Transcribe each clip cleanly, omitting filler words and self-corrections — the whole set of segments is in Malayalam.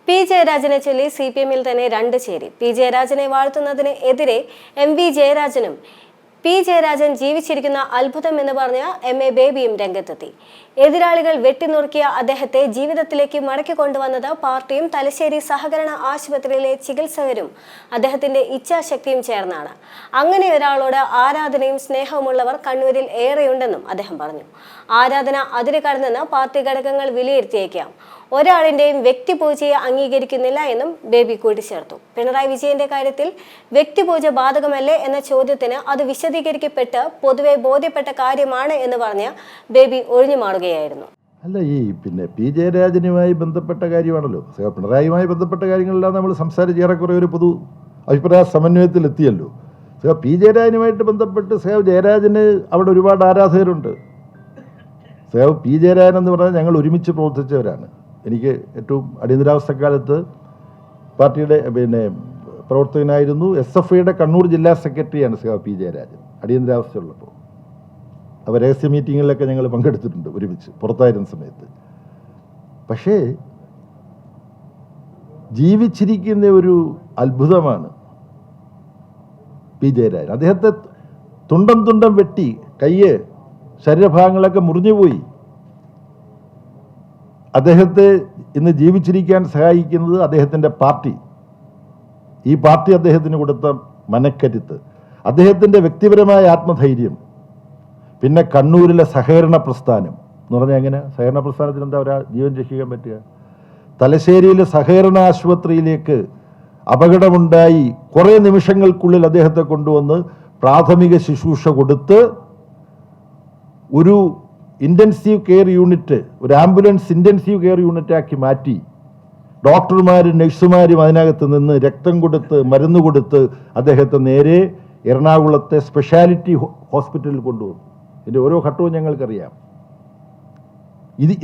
പി ജയരാജനെ ചൊല്ലി CPM-ൽ തന്നെ രണ്ട് ചേരി. പി ജയരാജനെ വാഴ്ത്തുന്നതിന് എതിരെ MV ജയരാജനും പി ജയരാജൻ ജീവിച്ചിരിക്കുന്ന അത്ഭുതം എന്ന് പറഞ്ഞ MA ബേബിയും രംഗത്തെത്തി. എതിരാളികൾ വെട്ടിനുറുക്കിയ അദ്ദേഹത്തെ ജീവിതത്തിലേക്ക് മടക്കി കൊണ്ടുവന്നത് പാർട്ടിയും തലശ്ശേരി സഹകരണ ആശുപത്രിയിലെ ചികിത്സകരും അദ്ദേഹത്തിന്റെ ഇച്ഛാശക്തിയും ചേർന്നാണ്. അങ്ങനെ ഒരാളോട് ആരാധനയും സ്നേഹവുമുള്ളവർ കണ്ണൂരിൽ ഏറെയുണ്ടെന്നും അദ്ദേഹം പറഞ്ഞു. ആരാധന അതിര് കടന്നെന്ന് പാർട്ടി ഘടകങ്ങൾ വിലയിരുത്തിയേക്കാം. ഒരാളിന്റെയും വ്യക്തിപൂജയെ അംഗീകരിക്കുന്നില്ല എന്നും ബേബി കൂട്ടിച്ചേർത്തു. പിണറായി വിജയന്റെ കാര്യത്തിൽ വ്യക്തിപൂജ ബാധകമല്ലേ എന്ന ചോദ്യത്തിന് അത് വിശദീകരിക്കപ്പെട്ട് പൊതുവെ ബോധ്യപ്പെട്ട കാര്യമാണ് എന്ന് പറഞ്ഞ് ബേബി ഒഴിഞ്ഞു മാറുകയായിരുന്നു. അല്ല, പി ജയരാജനുമായി ബന്ധപ്പെട്ട കാര്യമാണല്ലോ. പിണറായിയുമായി ബന്ധപ്പെട്ട കാര്യങ്ങളെല്ലാം നമ്മൾ സംസാരിച്ച് ഏറെക്കുറെ ഒരു പൊതു അഭിപ്രായ സമന്വയത്തിലെത്തിയല്ലോ. പി ജയരാജനുമായിട്ട് ബന്ധപ്പെട്ട് ജയരാജന് അവിടെ ഒരുപാട് ആരാധകരുണ്ട്. പി ജയരാജൻ എന്ന് പറഞ്ഞാൽ ഞങ്ങൾ ഒരുമിച്ച് പ്രവർത്തിച്ചവരാണ്. എനിക്ക് ഏറ്റവും അടിയന്തരാവസ്ഥക്കാലത്ത് പാർട്ടിയുടെ പ്രവർത്തകനായിരുന്നു. SFIയുടെ കണ്ണൂർ ജില്ലാ സെക്രട്ടറിയാണ് പി ജയരാജൻ അടിയന്തരാവസ്ഥയുള്ളപ്പോൾ. അപ്പോൾ രഹസ്യ മീറ്റിങ്ങുകളിലൊക്കെ ഞങ്ങൾ പങ്കെടുത്തിട്ടുണ്ട് ഒരുമിച്ച് പുറത്തായിരുന്ന സമയത്ത്. പക്ഷേ ജീവിച്ചിരിക്കുന്ന ഒരു അത്ഭുതമാണ് പി ജയരാജൻ. അദ്ദേഹത്തെ തുണ്ടം തുണ്ടം വെട്ടി കയ്യ് ശരീരഭാഗങ്ങളൊക്കെ മുറിഞ്ഞുപോയി. അദ്ദേഹത്തെ ഇന്ന് ജീവിച്ചിരിക്കാൻ സഹായിക്കുന്നത് അദ്ദേഹത്തിൻ്റെ പാർട്ടി. ഈ പാർട്ടി അദ്ദേഹത്തിന് കൊടുത്ത മനക്കരുത്ത്, അദ്ദേഹത്തിൻ്റെ വ്യക്തിപരമായ ആത്മധൈര്യം, പിന്നെ കണ്ണൂരിലെ സഹകരണ പ്രസ്ഥാനം എന്ന് പറഞ്ഞാൽ എങ്ങനെ സഹകരണ പ്രസ്ഥാനത്തിന് എന്താ ഒരാൾ ജീവൻ രക്ഷിക്കാൻ പറ്റുക? തലശ്ശേരിയിലെ സഹകരണ ആശുപത്രിയിലേക്ക് അപകടമുണ്ടായി കുറേ നിമിഷങ്ങൾക്കുള്ളിൽ അദ്ദേഹത്തെ കൊണ്ടുവന്ന് പ്രാഥമിക ശുശ്രൂഷ കൊടുത്ത് ഒരു ഇൻറ്റൻസീവ് കെയർ യൂണിറ്റ്, ഒരു ആംബുലൻസ് ഇൻറ്റൻസീവ് കെയർ യൂണിറ്റാക്കി മാറ്റി ഡോക്ടർമാരും നഴ്സുമാരും അതിനകത്ത് നിന്ന് രക്തം കൊടുത്ത് മരുന്ന് കൊടുത്ത് അദ്ദേഹത്തെ നേരെ എറണാകുളത്തെ സ്പെഷ്യാലിറ്റി ഹോസ്പിറ്റലിൽ കൊണ്ടുവന്നു. ഇതിൻ്റെ ഓരോ ഘട്ടവും ഞങ്ങൾക്കറിയാം.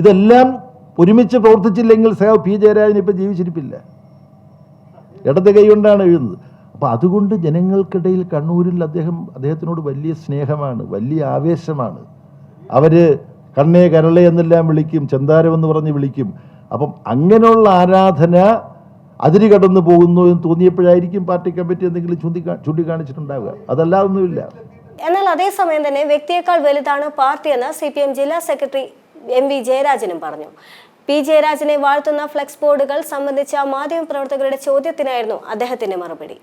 ഇതെല്ലാം ഒരുമിച്ച് പ്രവർത്തിച്ചില്ലെങ്കിൽ പി ജയരാജൻ ഇപ്പം ജീവിച്ചിരിപ്പില്ല. ഇടത് കൈ കൊണ്ടാണ് എഴുതുന്നത്. അപ്പം അതുകൊണ്ട് ജനങ്ങൾക്കിടയിൽ കണ്ണൂരിൽ അദ്ദേഹത്തിനോട് വലിയ സ്നേഹമാണ്, വലിയ ആവേശമാണ്. അവർ കണ്ണേ കരളെ എന്നെല്ലാം വിളിക്കും, ചെന്താരമെന്ന് പറഞ്ഞ് വിളിക്കും. അപ്പം അങ്ങനെയുള്ള ആരാധന അതിര് കടന്നു പോകുന്നു എന്ന് തോന്നിയപ്പോഴായിരിക്കും പാർട്ടി കമ്മിറ്റി എന്തെങ്കിലും ചൂണ്ടിക്കാണിച്ചിട്ടുണ്ടാവുക. അതല്ലാതൊന്നുമില്ല. എന്നാൽ അതേസമയം തന്നെ വ്യക്തിയേക്കാൾ വലുതാണ് പാർട്ടിയെന്ന് CPM ജില്ലാ സെക്രട്ടറി MV ജയരാജനും പറഞ്ഞു. പി ജയരാജനെ വാഴ്ത്തുന്ന ഫ്ലെക്സ് ബോർഡുകൾ സംബന്ധിച്ച മാധ്യമപ്രവർത്തകരുടെ ചോദ്യത്തിനായിരുന്നു അദ്ദേഹത്തിന്റെ മറുപടി.